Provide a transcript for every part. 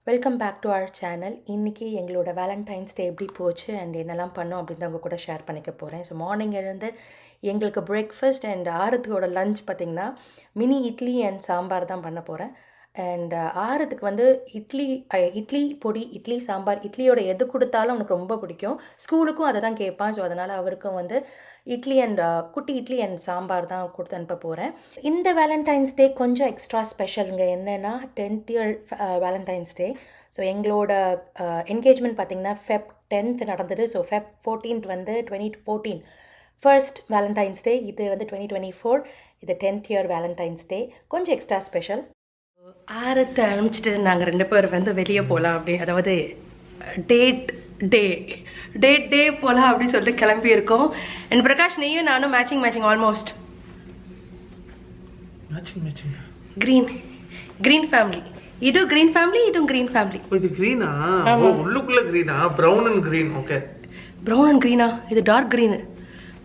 Welcome back to our channel. இன்றைக்கி எங்களோட Valentine's டே எப்படி போச்சு அண்ட் என்னெல்லாம் பண்ணோம் அப்படின்னு அவங்க கூட ஷேர் பண்ணிக்க போகிறேன். ஸோ மார்னிங் எழுந்து எங்களுக்கு பிரேக்ஃபாஸ்ட் அண்ட் ஆரத்துக்கோட லஞ்ச் பார்த்திங்கன்னா மினி இட்லி அண்ட் சாம்பார் தான் பண்ண போகிறேன். அண்ட் ஆரத்துக்கு வந்து இட்லி பொடி, இட்லி சாம்பார், இட்லியோட எது கொடுத்தாலும் அவனுக்கு ரொம்ப பிடிக்கும். ஸ்கூலுக்கும் அதை தான் கேட்பான். ஸோ அதனால் அவருக்கும் வந்து இட்லி அண்ட் குட்டி இட்லி அண்ட் சாம்பார் தான் கொடுத்து அனுப்ப போகிறேன். இந்த வேலண்டைன்ஸ் டே கொஞ்சம் எக்ஸ்ட்ரா ஸ்பெஷலுங்க. என்னென்னா 10th year வேலண்டைன்ஸ் டே. ஸோ எங்களோட என்கேஜ்மெண்ட் பார்த்திங்கன்னா Feb 10th நடந்தது. ஸோ Feb 14th வந்து 2014 ஃபர்ஸ்ட் வேலண்டைன்ஸ் டே. இது வந்து 2024, இது 10th year வேலண்டைன்ஸ் டே. கொஞ்சம் எக்ஸ்ட்ரா ஸ்பெஷல். ஆரத்தை அனுப்பிச்சிட்டு நாங்கள் 2 பேர் வந்து வெளியே போகலாம் அப்படி, அதாவது டேட் டே போகலாம் அப்படின்னு சொல்லிட்டு கிளம்பியிருக்கோம். அண்ட் பிரகாஷ், நீயும் நானும் மேட்சிங் ஆல்மோஸ்ட் கிரீன் ஃபேமிலி. இது கிரீன் ஃபேமிலி, இதுவும் கிரீன் ஃபேமிலி. இது கிரீனா? உள்ளுக்குள்ள கிரீனா? Brown and green. Okay, brown and கிரீனா? இது டார்க் கிரீனு,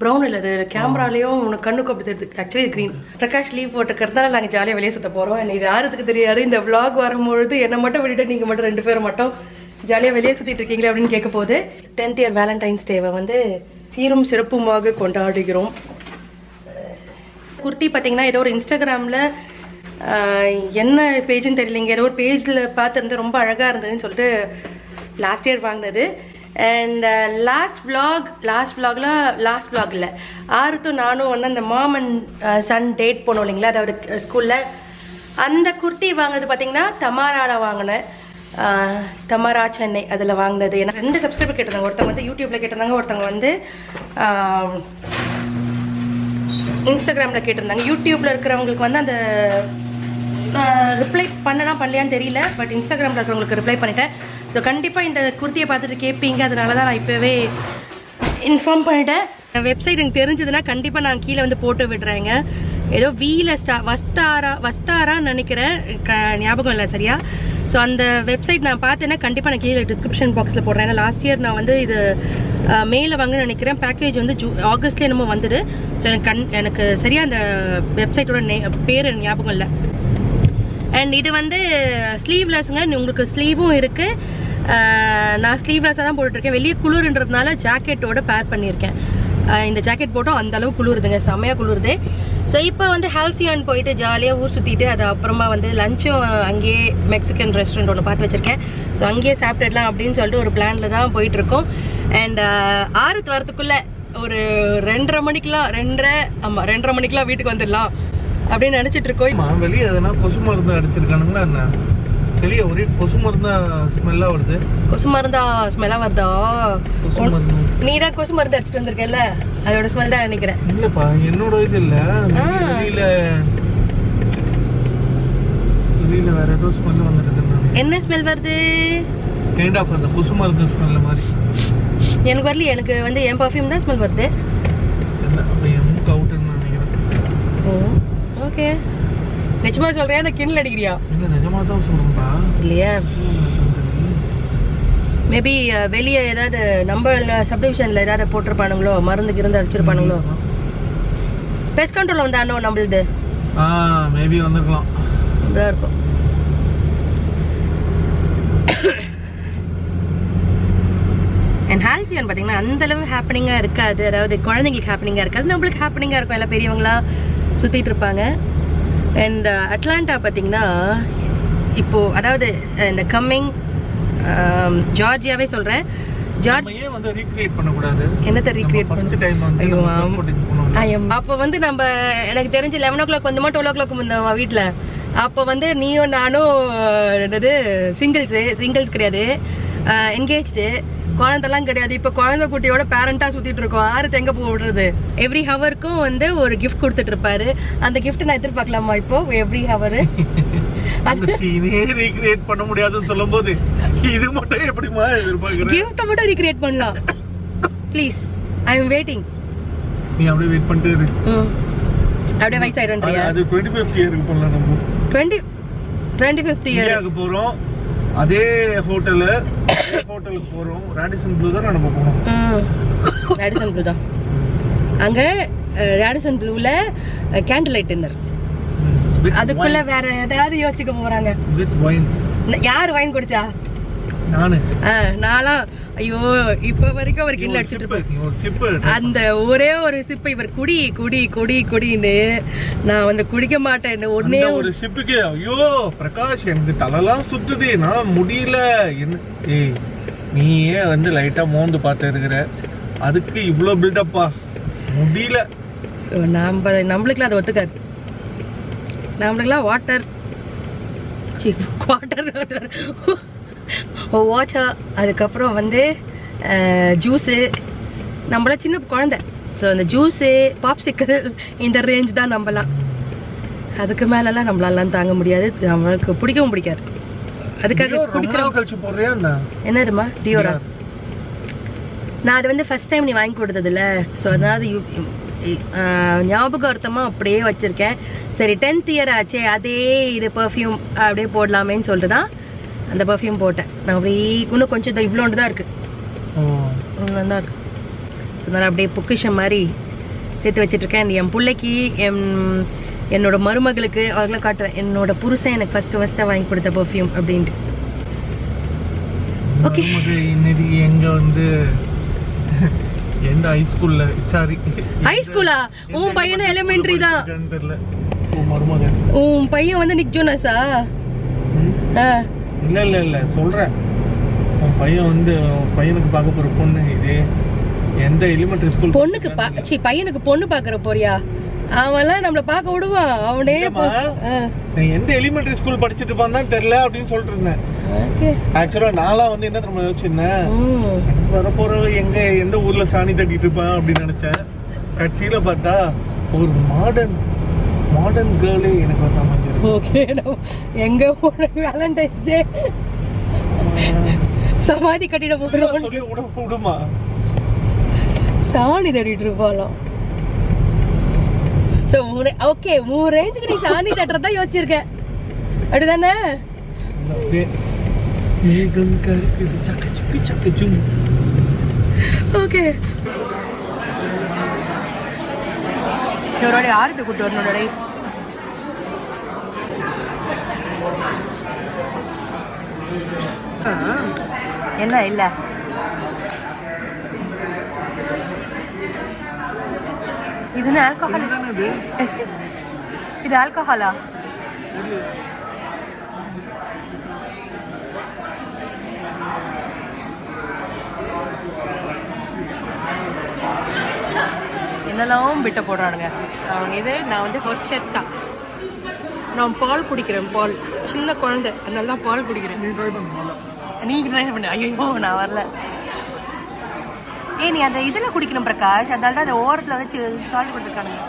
ப்ரௌன் இல்லை. அது கேமராலேயும் உனக்கு கண்ணுக்கு அப்படி தெரியுது. ஆக்சுவலி இது க்ரீன். பிரகாஷ் லீவ் போட்டுக்கிறதுனால நாங்கள் ஜாலியாக வெளியே சுற்ற போகிறோம். இது யாருக்கு தெரியாது, இந்த விளாக் வரும்பொழுது என்னை மட்டும் விட்டுட்டு நீங்கள் மட்டும் 2 பேர் மட்டும் ஜாலியாக வெளியே சுற்றிட்டு இருக்கீங்களே அப்படின்னு கேட்க போது 10th year வேலண்டைன்ஸ் டேவை வந்து சீரும் சிறப்புமாக கொண்டாடுகிறோம். குர்த்தி பார்த்தீங்கன்னா ஏதோ ஒரு இன்ஸ்டாகிராமில் என்ன பேஜுன்னு தெரியலைங்க, ஏதோ ஒரு பேஜில் பார்த்துருந்து ரொம்ப அழகாக இருந்ததுன்னு சொல்லிட்டு லாஸ்ட் இயர் வாங்கினது. அண்ட் லாஸ்ட் vlog இல்லை, ஆருத்தும் நானும் வந்து அந்த மாம் அண்ட் சன் டேட் போனோம் இல்லைங்களா, அதாவது ஸ்கூலில். அந்த குர்த்தி வாங்கினது பார்த்தீங்கன்னா தமாராவில் வாங்கினேன். தமாரா சென்னை அதில் வாங்கினது. எனக்கு 2 சப்ஸ்கிரைபர் கேட்டிருந்தாங்க. ஒருத்தவங்க வந்து யூடியூப்பில் கேட்டிருந்தாங்க, ஒருத்தவங்க வந்து இன்ஸ்டாகிராமில் கேட்டிருந்தாங்க. யூடியூப்பில் இருக்கிறவங்களுக்கு வந்து அந்த ரிப்ளை பண்ணலையான்னு தெரியல, பட் இன்ஸ்டாகிராமில் இருக்கிறவங்களுக்கு ரிப்ளை பண்ணிட்டேன். ஸோ கண்டிப்பாக இந்த குர்த்தியை பார்த்துட்டு கேட்பீங்க, அதனால தான் நான் இப்போவே இன்ஃபார்ம் பண்ணிட்டேன். வெப்சைட் எனக்கு தெரிஞ்சதுன்னா கண்டிப்பாக நான் கீழே வந்து போட்டு விடுறேங்க. ஏதோ வஸ்தாரான்னு நினைக்கிறேன், ஞாபகம் இல்லை சரியா. ஸோ அந்த வெப்சைட் நான் பார்த்தேன்னா கண்டிப்பாக நான் கீழே டிஸ்கிரிப்ஷன் பாக்ஸில் போடுறேன். ஏன்னா லாஸ்ட் இயர் நான் வந்து இது மேல வாங்கன்னு நினைக்கிறேன். பேக்கேஜ் வந்து ஆகஸ்ட்லேயே என்னமோ வந்தது. ஸோ எனக்கு சரியாக அந்த வெப்சைட்டோட பேர் ஞாபகம் இல்லை. அண்ட் இது வந்து ஸ்லீவ்லெஸ்ங்க, உங்களுக்கு ஸ்லீவும் இருக்குது. நான் ஸ்லீவ்லெஸ்ஸாக தான் போட்டுட்ருக்கேன். வெளியே குளிர்ன்றதுனால ஜாக்கெட்டோட பேர் பண்ணியிருக்கேன். இந்த ஜாக்கெட் போட்டோம் அந்த அளவு குளிருதுங்க, செம்மையாக குளிருது. ஸோ இப்போ வந்து ஹால்சியான் போயிட்டு ஜாலியாக ஊர் சுற்றிட்டு அது அப்புறமா வந்து லஞ்சும் அங்கேயே மெக்சிகன் ரெஸ்டாரண்ட் ஒன்று பார்த்து வச்சுருக்கேன். ஸோ அங்கேயே சாப்பிட்டுடலாம் அப்படின்னு சொல்லிட்டு ஒரு பிளானில் தான் போயிட்டுருக்கோம். அண்ட் ஆறுத்து வரத்துக்குள்ளே ஒரு 2:30 மணிக்கெலாம் 2:30 மணிக்கெலாம் வீட்டுக்கு வந்துடலாம் அப்படின்னு நினைச்சிட்டு இருக்கோம். வெளியே எதனா கொசு மருந்து அடிச்சிருக்கானுங்களா என்ன? வெளியே ஒரே கொசு மருந்தா ஸ்மெல்லா வருது. கொசு மருந்தா ஸ்மெல்லா வருதா? நீ தான் கொசு மருந்து அடிச்சிட்டு வந்திருக்கல, அதோட ஸ்மெல் தான் நினைக்கிறேன். இல்லப்பா, என்னோட இது இல்ல. வெளியில வேற ஏதோ ஸ்மெல் வந்துருக்கு. என்ன ஸ்மெல் வருது? கைண்ட் ஆஃப் அந்த கொசு மருந்து ஸ்மெல் மாதிரி. எனக்கு வரல, எனக்கு வந்து என் பர்ஃப்யூம் தான் ஸ்மெல் வருது. என்ன அப்ப என் மூக்கு அவுட்னு நினைக்கிறேன். ஓகே, நிஜமா சொல்றியா? நான் கிண்டல் அடிக்கிறியா? இல்ல நிஜமா தான் சொல்றேன்ப்பா. இல்லையா? மேபி வெளியே ஏதாவது நம்ம சப்டிவிஷன்ல ஏதாவது போட்டிருப்பானுங்களோ, மருந்துக்கு இருந்து அடிச்சிருப்பானுங்களோ. பெஸ்ட் கண்ட்ரோல் வந்து அண்ணோ நம்மளுது மேபி வந்திருக்கலாம். அப்படிதான் இருக்கும். அண்ட் ஹால்சியான் பார்த்தீங்கன்னா அந்தளவு ஹாப்பனிங்காக இருக்காது. அதாவது குழந்தைங்களுக்கு ஹாப்பனிங்காக இருக்காது, நம்மளுக்கு ஹாப்பனிங்காக இருக்கும். எல்லாம் பெரியவங்களாம் சுற்றிட்டு இருப்பாங்க. அண்ட் அட்லாண்டா பார்த்தீங்கன்னா இப்போது, அதாவது இந்த கம்மிங் ஜார்ஜியாவே சொல்கிறேன். வந்து ரீக்ரியேட் பண்ணக்கூடாது. என்னத்தை ரீக்ரியேட் அப்போ வந்து நம்ம எனக்கு தெரிஞ்சு 11 o'clock வந்துமா 12 o'clock வந்தோம் வீட்டில். அப்போ வந்து நீயும் நானும் என்னது சிங்கிள்ஸ் கிடையாது, என்கேஜ்டு, குழந்தெல்லாம் கிடையாது. இப்போ குழந்தை குட்டியோட பேரண்டா சுத்திட்டு இருக்கோம். ஆறுத்து எங்க போடுறது? எவ்ரி ஹவருக்கும் வந்து ஒரு கிஃப்ட் கொடுத்துட்டு இருப்பாரு. அந்த கிஃப்ட் நான் எதிர்பார்க்கலாமா இப்போ? எவ்ரி ஹவர் ரீக்ரியேட் பண்ண முடியாதுன்னு சொல்லும்போது இது மட்டும் எப்படிமா எதிர்பார்க்கற? கிஃப்ட் மட்டும் ரீக்ரியேட் பண்ணலாம் ப்ளீஸ். I am waiting. நீ அப்படியே வெயிட் பண்ணிட்டே இரு. அப்படியே வயசாயிடும்ன்றியா? அது 25th இயருக்கு பண்ணலாம். நம்ம 25th இயருக்கு போறோம். அதே ஹோட்டலுக்கு போறோம். ராடிசன் ப்ளூ தான் நம்ம போறோம். ராடிசன் ப்ளூ தான். அங்க ராடிசன் ப்ளூல கேண்டில் லைட் டின்னர். அதுக்குள்ள வேற ஏதாவது யோசிக்க போறாங்க. With wine. யார் வாங்கி குடிச்சா? நானு. நான்லாம் ஐயோ இப்ப வரைக்கும் அவர் கில்ல அடிச்சிட்டு இருப்பேன். அந்த ஒரே ஒரு சிப்பு இவர் குடி குடி குடி குடின்னு நான் வந்து குடிக்க மாட்டேன். ஒன்னே ஒரு சிப்புக்கு ஐயோ பிரகாஷ் எனக்கு தலைலாம் சுத்துது, நான் முடியல. ஏய் நீயே வந்து லைட்டா மோந்து பார்த்து இருக்கிற, அதுக்கு இவ்வளோ பில்டப்பா, முடியல. ஸோ நம்மளுக்குலாம் அது ஒத்துக்காது. நம்மளுக்குலாம் வாட்டர் வாட்டர், அதுக்கப்புறம் வந்து ஜூஸு. நம்மளாம் சின்ன குழந்தை. ஸோ அந்த ஜூஸு பாப்சிக்கல் இந்த ரேஞ்ச் தான் நம்மலாம். அதுக்கு மேலெல்லாம் நம்மளாலாம் தாங்க முடியாது, நம்மளுக்கு பிடிக்கவும் பிடிக்காது. அதுக்காக குடிக்கிறோம். என்னதுமா டியோரா? நான் அது வந்து ஃபர்ஸ்ட் டைம் நீ வாங்கி கொடுத்ததில்ல, ஸோ அதனால ஞாபகார்த்தமாக அப்படியே வச்சுருக்கேன். சரி 10th இயர் ஆச்சே, அதே இது பர்ஃப்யூம் அப்படியே போடலாமேன்னு சொல்லிட்டு தான் அந்த பர்ஃப்யூம் போட்டேன். நான் அப்படியே இன்னும் கொஞ்சம் இவ்வளோண்டு தான் இருக்குது, இவ்வளோ தான் இருக்குது. அதனால் அப்படியே பொக்கிஷம் மாதிரி சேர்த்து வச்சிட்ருக்கேன். என் பிள்ளைக்கு என்னோட மருமகளுக்கு அவர்களாம் காட்டுவேன், என்னோட புருஷன் எனக்கு ஃபஸ்ட்டு வாங்கி கொடுத்த பர்ஃப்யூம் அப்படின்ட்டு. ஓகே எங்கே வந்து எந்த ஹைஸ்கூல்ல, சாரி ஹைஸ்கூலா? உன் பையன் எலிமெண்டரி தான் தெரியல. மருமகன் உன் பையன் வந்து நிக் ஜோனஸா? இல்ல இல்ல இல்ல சொல்றேன், உன் பையன் வந்து பையனுக்கு பார்க்க போற பொண்ணு இது எந்த எலிமெண்டரி ஸ்கூல் பொண்ணுக்கு பையனுக்கு பொண்ணு பார்க்கற போறியா? அவன்லாம் நம்மள பார்க்க விடுவான் அவனே. நான் எந்த எலிமெண்டரி ஸ்கூல் படிச்சிட்டு இருப்பான்னு தெரியல அப்படின்னு சொல்லிட்டு இருந்தேன். ஆக்சுவலா நான்லாம் வந்து என்ன நம்ம யோசிச்சிருந்தேன், வரப்போற எந்த ஊர்ல சாணி தட்டிட்டு இருப்பான் அப்படின்னு நினைச்சேன். கட்சியில பார்த்தா ஒரு மாடர்ன் கேர்ளே எனக்கு வந்து அமைஞ்சது. ஓகே, எங்க வேலண்டைன்ஸ் டே சமாதி கட்டிட போறோம், விடுமா சாணி தட்டிட்டு இருப்பாளாம். சோ ஓகே, உன் ரேஞ்சுக்கு நீ சாணி தட்டுறதா யோசிச்சிருக்க அப்படிதானே? ஓகே, இவரோட ஆறுது கூட்டு வரணுடைய என்ன இல்ல இது ஆல்கஹால். இது ஆல்கஹாலா? என்னெல்லாம் விட்ட போடுறானுங்க அவங்க. இது நான் வந்து ஹொச்செத்தா, நான் பால் குடிக்கிறேன். பால் சின்ன குழந்தை, அதனால தான் பால் குடிக்கிறேன். நீங்க ட்ரை பண்ண? ஐயோ நான் வரல. நீ அந்த இதில் குடிக்கணும் பிரகாஷ், அதனால தான் அந்த ஓரத்தில் வச்சு சால்ட் கொடுத்துருக்கானுங்க.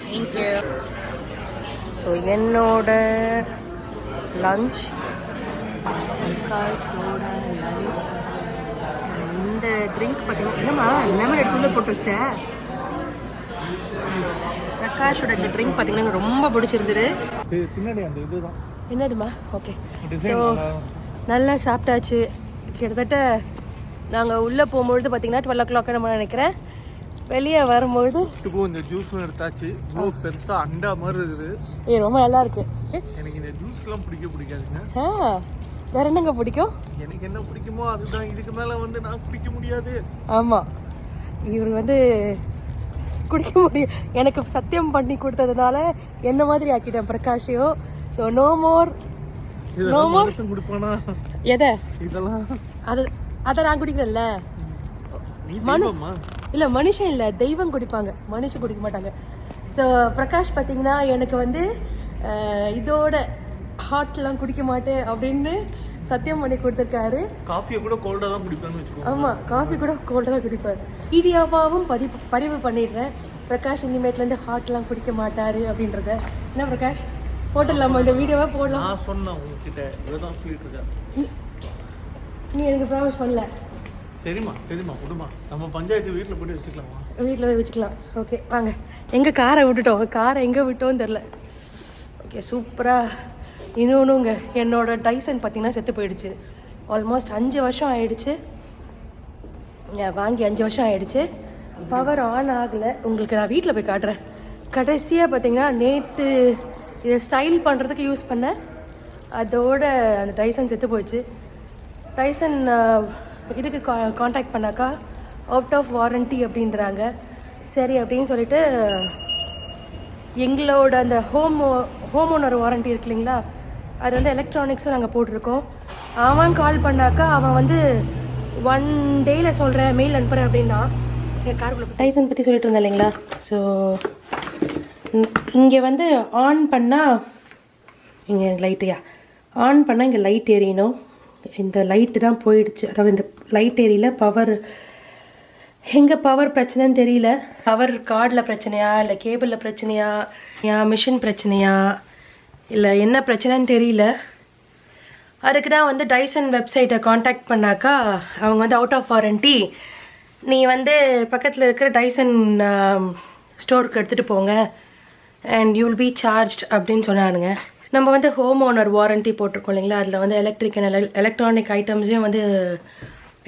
தேங்க்யூ. ஸோ என்னோட லஞ்ச், பிரகாஷோட லஞ்ச். இந்த ட்ரிங்க் பார்த்தீங்கன்னா என்னம்மா லெமன் எடுத்து போட்டு வச்சிட்டேன். பிரகாஷோட இந்த ட்ரிங்க் பார்த்தீங்கன்னா ரொம்ப பிடிச்சிருந்தது. என்னதுமா? ஓகே, ஸோ நல்லா சாப்பிட்டாச்சு. கிட்டத்தட்ட நாங்கள் உள்ளே போகும்பொழுது பார்த்தீங்கன்னா 12 o'clock நம்ம நினைக்கிறேன். வெளியே வரும்பொழுது இந்த ஜூஸும் எடுத்தாச்சு. பெருசா அண்டா மாதிரி இருக்குது. ரொம்ப நல்லா இருக்கு. எனக்கு இந்த ஜூஸ்லாம் பிடிக்காதுங்க. வேற என்னங்க பிடிக்கும்? எனக்கு என்ன பிடிக்குமோ அதுதான். இதுக்கு மேலே வந்து நான் குடிக்க முடியாது. ஆமாம், இவர் வந்து குடிக்க முடியும். எனக்கு சத்தியம் பண்ணி கொடுத்ததுனால என்ன மாதிரி ஆக்கிட்டேன் பிரகாஷையும். ஸோ நோ மோர் குடிப்பானா எதை? இதெல்லாம் அதை நான் குடிக்கிறேன்ல. இல்லை மனுஷன் இல்லை, தெய்வம் குடிப்பாங்க, மனுஷன் குடிக்க மாட்டாங்க. ஸோ பிரகாஷ் பார்த்தீங்கன்னா எனக்கு வந்து இதோட ஹாட்லாம் குடிக்க மாட்டேன் அப்படின்னு சத்தியம் பண்ணி கொடுத்துருக்காரு. காஃபியை கூட கோல்டாக தான் குடிப்பேன்னு வச்சுக்கோ. ஆமாம், காஃபி கூட கோல்டாக தான் குடிப்பார். வீடியோவாகவும் பதிவு பண்ணிடுறேன். பிரகாஷ் இனிமேட்லேருந்து ஹாட்லாம் குடிக்க மாட்டார் அப்படின்றத. என்ன பிரகாஷ் போட்டுடலாமா இந்த வீடியோவை? போடலாம். நான் சொன்னேன் உங்ககிட்ட, இதான் சொல்லிட்டு இருக்கேன். நீ எனக்கு ப்ராமிஸ் பண்ணல. சரிம்மா விடுமா, நம்ம பஞ்சாயத்து வீட்டில் போட்டு வச்சுக்கலாமா? வீட்டில் போய் வச்சுக்கலாம். ஓகே வாங்க. எங்கே காரை விட்டுட்டோம், காரை எங்கே விட்டோன்னு தெரில. ஓகே சூப்பராக. இன்னொன்றுங்க, என்னோட டைசன் பார்த்தீங்கன்னா செத்து போயிடுச்சு. ஆல்மோஸ்ட் 5 வருஷம் ஆயிடுச்சு. வாங்கி 5 வருஷம் ஆயிடுச்சு. பவர் ஆன் ஆகலை. உங்களுக்கு நான் வீட்டில் போய் காட்டுறேன். கடைசியாக பார்த்தீங்கன்னா நேற்று இதை ஸ்டைல் பண்ணுறதுக்கு யூஸ் பண்ணேன். அதோட அந்த டைசன் செத்து போயிடுச்சு. டைசன் இதுக்கு காண்டாக்ட் பண்ணாக்கா அவுட் ஆஃப் வாரண்ட்டி அப்படின்றாங்க. சரி அப்படின்னு சொல்லிட்டு எங்களோட அந்த ஹோம் ஓனர் வாரண்ட்டி இருக்கு இல்லைங்களா, அது வந்து எலக்ட்ரானிக்ஸும் நாங்கள் போட்டிருக்கோம். அவன் கால் பண்ணாக்கா அவன் வந்து 1 டேயில் சொல்கிறேன், மெயில் அனுப்புகிறேன் அப்படின்னா. எங்கள் காருக்குள்ள டைசன் பற்றி சொல்லிட்டு இருந்தேன் இல்லைங்களா. ஸோ இங்கே வந்து ஆன் பண்ணால் இங்கே லைட்டையா ஆன் பண்ணால் இங்கே லைட் எரியணும். இந்த லைட்டு தான் போயிடுச்சு. அதாவது இந்த லைட் எரியல. பவர் எங்கே பவர் பிரச்சனைன்னு தெரியல. பவர் கார்டில் பிரச்சனையா, இல்லை கேபிளில் பிரச்சனையா, மிஷின் பிரச்சனையா, இல்லை என்ன பிரச்சனைன்னு தெரியல. அதுக்கு தான் வந்து டைசன் வெப்சைட்டை காண்டாக்ட் பண்ணாக்கா அவங்க வந்து அவுட் ஆஃப் வாரண்ட்டி, நீ வந்து பக்கத்தில் இருக்கிற டைசன் ஸ்டோருக்கு எடுத்துகிட்டு போங்க and you will be charged அப்படின்னு சொன்னானுங்க. நம்ம வந்து ஹோம் ஓனர் வாரண்ட்டி போட்டிருக்கோம் இல்லைங்களா, அதில் வந்து எலக்ட்ரிக் அண்ட் எலக்ட்ரானிக் ஐட்டம்ஸையும் வந்து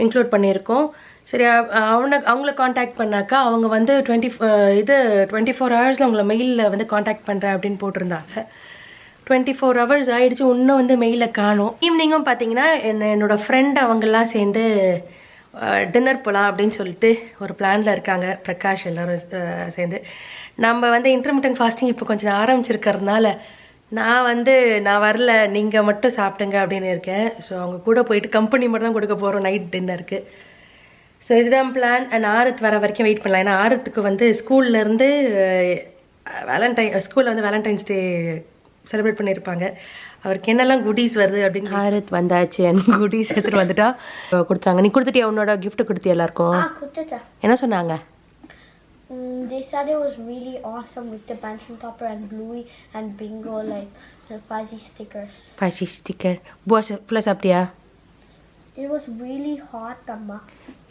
இன்க்ளூட் பண்ணியிருக்கோம். சரி, அவங்கள காண்டாக்ட் பண்ணாக்கா அவங்க வந்து 24 ஹவர்ஸில் உங்களை மெயிலில் வந்து காண்டாக்ட் பண்ணுறேன் அப்படின்னு போட்டிருந்தாங்க. 24 ஹவர்ஸ் ஆகிடுச்சு, இன்னும் வந்து மெயிலில் காணும். ஈவினிங்கும் பார்த்தீங்கன்னா என்னோடய ஃப்ரெண்ட் அவங்கெல்லாம் சேர்ந்து டின்னர் போகலாம் அப்படின்னு சொல்லிட்டு ஒரு பிளானில் இருக்காங்க. பிரகாஷ் எல்லோரும் சேர்ந்து. நம்ம வந்து இன்டர்மிட்டன்ட் ஃபாஸ்டிங் இப்போ கொஞ்சம் ஆரம்பிச்சிருக்கிறதுனால நான் வரல, நீங்கள் மட்டும் சாப்பிடுங்க அப்படின்னு இருக்கேன். ஸோ அவங்க கூட போயிட்டு கம்பெனி மட்டும் தான் கொடுக்க போகிறோம் நைட் டின்னருக்கு. ஸோ இதுதான் பிளான். அண்ட் ஆரத் வர வரைக்கும் வெயிட் பண்ணலாம். ஏன்னா ஆரத்துக்கு வந்து ஸ்கூல்லேருந்து ஸ்கூலில் வந்து வேலண்டைன்ஸ் டே செலிப்ரேட் பண்ணியிருப்பாங்க. அவருக்கு என்னெல்லாம் குடீஸ் வருது அப்படின்னு. ஆரத் வந்தாச்சு, அண்ட் குடீஸ் எடுத்துகிட்டு வந்துட்டா கொடுத்தாங்க. நீ கொடுத்துட்டியா உன்னோட கிஃப்ட் கொடுத்தியா எல்லாருக்கும்? என்ன சொன்னாங்க? They said it was really awesome with the pencil topper and bluey and bingo, like the fuzzy stickers. Fuzzy sticker. Boss, plus அப்படியா? It was really hot, amma.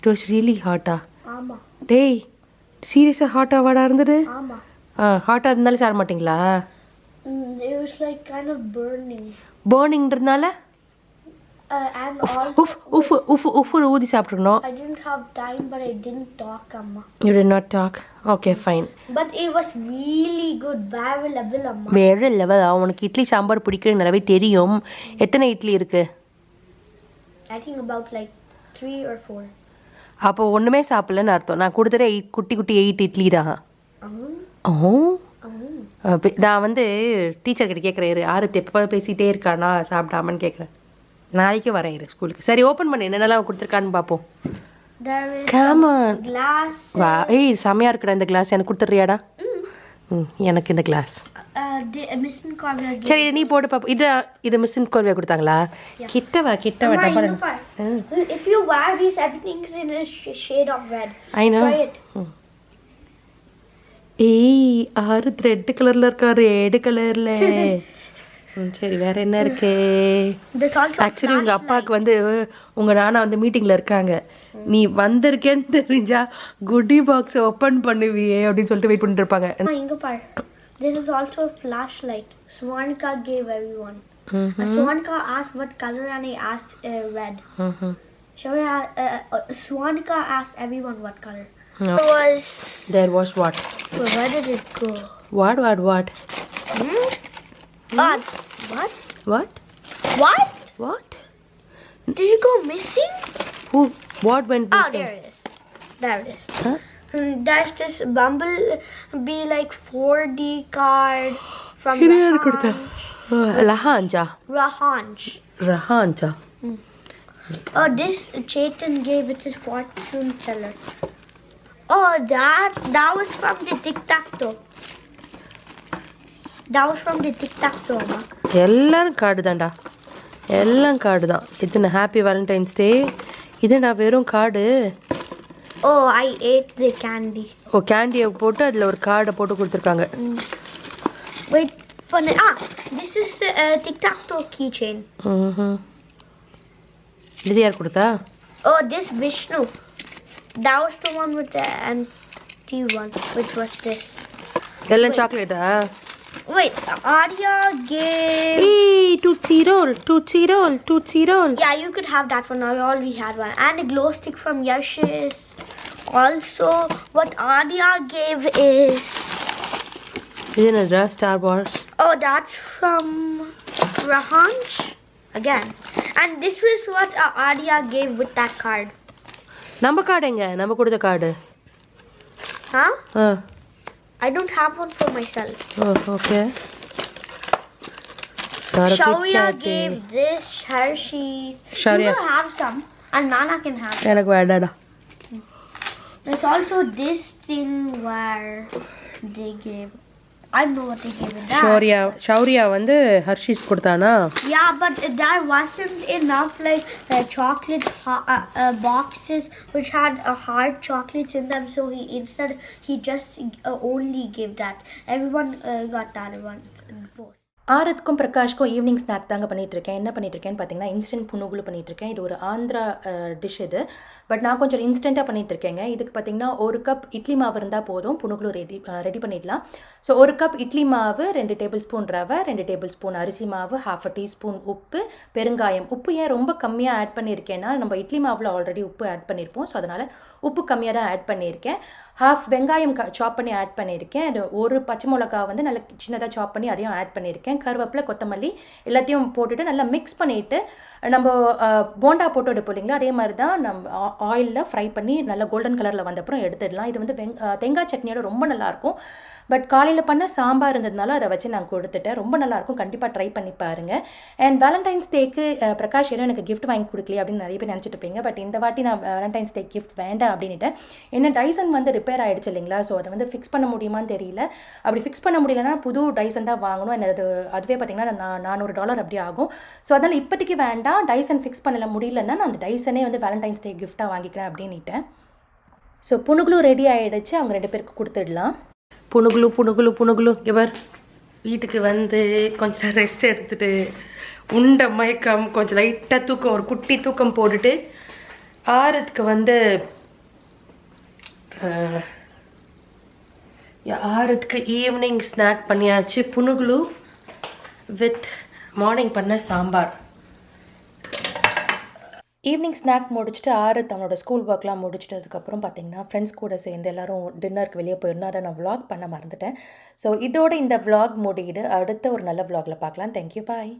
It was really hot. ஆமா. டேய், சீரியஸா ஹாட்டா வாடா இருந்தது? ஆமா. ஹாட்டா இருந்தாலும் சாப்பிட மாட்டீங்களா? It was like kind of burning. Burningன்றதுனால? And all. உப்பு ஊதி சாப்பிடணும். I didn't have time, but I didn't talk, amma. You did not talk. Okay, fine. But it was really good. Very level, amma. வேற level. உனக்கு இட்லி சாம்பார் பிடிக்குன்னு நல்லாவே தெரியும். எத்தனை இட்லி இருக்கு? I think about like 3 or 4. அப்போ ஒன்றுமே சாப்பிடலன்னு அர்த்தம். நான் கொடுத்துட்டு குட்டி 8 இட்லி தான். நான் வந்து டீச்சர்கிட்ட கேட்குறேன், ஆரத்து எப்போ பேசிகிட்டே இருக்கானா சாப்பிடாமன்னு கேட்குறேன். நாளைக்கு வரேன் ஸ்கூலுக்கு. சரி, ஓப்பன் பண்ணு, என்னென்னலாம் கொடுத்துருக்கான்னு பார்ப்போம். Glass. வா, ஏய் செமையாக இருக்குடா இந்த கிளாஸ். எனக்கு கொடுத்துட்றியாடா? எனக்கு இந்த கிளாஸ் சரி, நீ போட்டு பாப்போம். இது மிஷின் கோல்வே கொடுத்தாங்களா? கிட்டவா டப்பா. If you wear these, everything is in a shade of red. I know. Try it. ஏய், ஆறு ரெட் கலர்ல இருக்கா, ரெட் கலர்ல. சரி, வேற என்ன இருக்கு? ஆக்சுவலி உங்க அப்பாவுக்கு வந்து உங்க நானா வந்து மீட்டிங்ல இருக்காங்க. நீ வந்திருக்கேன்னு தெரிஞ்சா குட்டி பாக்ஸ் ஓபன் பண்ணுவியே அப்படின்னு சொல்லிட்டு வெயிட் பண்ணிட்டு இருப்பாங்க. இங்க பாரு. This is also a flashlight. Swanika gave everyone. Swanika asked what color and I asked red. Shall we Swanika asked everyone what color. There was what? Where did it go? What? What? Did it go missing? Who? What went missing? There it is. Huh? There's this bumblebee like 4D card from Lahanja. Oh, this Chetan gave, which is fortune teller. Oh, that was from the tic-tac-toe. That was from the tic-tac-toe, amma. எல்லாரும் card தான்டா, எல்லாம் card தான். இது happy Valentine's டே. இதுடா வெறும் card. Oh, I ate the candy. கேண்டியை போட்டு அதில் ஒரு கார்டை போட்டு கொடுத்துருக்காங்க. Wait, this is the tic-tac-toe keychain. இது யார் கொடுத்தா? Oh, this Vishnu. That was the one with the empty one, which was this. எல்லாம் சாக்லேட்டா? Wait, Arya gave... Hey, Tootsie Roll. Yeah, you could have that one. I already had one. And a glow stick from Yash's. Also, what Arya gave is இது என்னடா star Wars? Oh, that's from Rahanj again. And this is what Arya gave with that card. நம்ம card எங்க? நம்ம கொடுத்த card. Huh? I don't have one for myself. Oh, okay. Shaurya gave this Hershey's. Shaurya. You will have some and Nana can have some. எனக்கு வேண்டாடா. There's also this thing where they gave, I don't know what they gave in that. Shaurya வந்து Hershey's கொடுத்தானா? Yeah, but that wasn't enough, like chocolate boxes which had hard chocolates in them, so he just only gave that. Everyone got that one, both. ஆரத்துக்கும் பிரகாஷ்க்கும் evening snack தாங்க பண்ணிகிட்ருக்கேன். என்ன பண்ணிகிட்ருக்கேன்னு பார்த்தீங்கன்னா instant புனுகுலு பண்ணிகிட்ருக்கேன். இது ஒரு ஆந்திரா டிஷ் இது. பட் நான் கொஞ்சம் இன்ஸ்டண்ட்டாக பண்ணிகிட்ருக்கேங்க. இதுக்கு பார்த்தீங்கன்னா 1 கப் இட்லி மாவு இருந்தால் போதும், புனுகுலு ரெடி பண்ணிடலாம். ஸோ 1 கப் இட்லி மாவு, 2 டேபிள் ஸ்பூன் ரவை, 2 டேபிள் ஸ்பூன் அரிசி மாவு, 1/2 டீஸ்பூன் உப்பு, பெருங்காயம். உப்பு ஏன் ரொம்ப கம்மியாக ஆட் பண்ணியிருக்கேன்னா, நம்ம இட்லி மாவில் ஆல்ரெடி உப்பு ஆட் பண்ணியிருப்போம். ஸோ அதனால் உப்பு கம்மியாக தான் ஆட் பண்ணியிருக்கேன். 1/2 வெங்காயம் சாப் பண்ணி ஆட் பண்ணியிருக்கேன். அது 1 பச்சை மிளகா வந்து நல்லா சின்னதாக சாப் பண்ணி அதையும் ஆட் பண்ணியிருக்கேன். கருவேப்பிலை, கொத்தமல்லி எல்லாத்தையும் போட்டுட்டு நல்லா மிக்ஸ் பண்ணிவிட்டு, நம்ம போண்டா போட்டு எடுப்போம் இல்லைங்களா, அதே மாதிரி தான் நம்ம ஆயிலில் ஃப்ரை பண்ணி நல்லா கோல்டன் கலரில் வந்தப்புறம் எடுத்துடலாம். இது வந்து தேங்காய் சட்னியோட ரொம்ப நல்லாயிருக்கும். பட் காலையில் பண்ண சாம்பார் இருந்ததுனால அதை வச்சு நான் கொடுத்துட்டேன். ரொம்ப நல்லாயிருக்கும், கண்டிப்பாக ட்ரை பண்ணி பாருங்கள். அண்ட் வேலண்டைன்ஸ் டேக்கு பிரகாஷ் ஏதோ எனக்கு கிஃப்ட் வாங்கி கொடுக்கலையே அப்படின்னு நிறைய பேர் நினச்சிட்டு இருப்பீங்க. பட் இந்த வாட்டி நான் வேலண்டைன்ஸ் டே கிஃப்ட் வேண்டாம் அப்படின்ட்டு. என்ன டைசன் வந்து ரிப்பேர் ஆகிடுச்சு இல்லைங்களா, ஸோ அதை வந்து ஃபிக்ஸ் பண்ண முடியுமான்னு தெரியல. அப்படி ஃபிக்ஸ் பண்ண முடியலன்னா புது டைசன் தான் வாங்கணும். எனக்கு அதுவே பார்த்தீங்கன்னா $400 அப்படி ஆகும். ஸோ அதனால் இப்போதைக்கு வேண்டாம், டைசன் ஃபிக்ஸ் பண்ணல முடியலன்னா நான் அந்த டைசனே வந்து வேலண்டைன்ஸ் டே கிஃப்ட்டாக வாங்கிக்கிறேன் அப்படின்ட்டேன். ஸோ புனுகுலு ரெடி ஆகிடுச்சு, அவங்க 2 பேருக்கு கொடுத்துடலாம். புனுகுலு இவர் வீட்டுக்கு வந்து கொஞ்சம் ரெஸ்ட் எடுத்துகிட்டு உண்ட மயக்கம், கொஞ்சம் லைட்டாக தூக்கம், ஒரு குட்டி தூக்கம் போட்டுட்டு ஆரத்துக்கு வந்து ஆரத்துக்கு ஈவினிங் ஸ்நாக் பண்ணியாச்சு. புனுகுலு வித் மார்னிங் பண்ண சாம்பார். ஈவினிங் ஸ்நாக் முடிச்சுட்டு ஆரத் அவனோட ஸ்கூல் ஒர்க்லாம் முடிச்சிட்டதுக்கப்புறம் பார்த்தீங்கன்னா ஃப்ரெண்ட்ஸ் கூட சேர்ந்து எல்லோரும் டின்னருக்கு வெளியே போயிருந்தோம். அதை நான் vlog பண்ண மறந்துட்டேன். ஸோ இதோட இந்த vlog முடியுது. அடுத்த ஒரு நல்ல vlogல பார்க்கலாம். தேங்க்யூ, பாய்.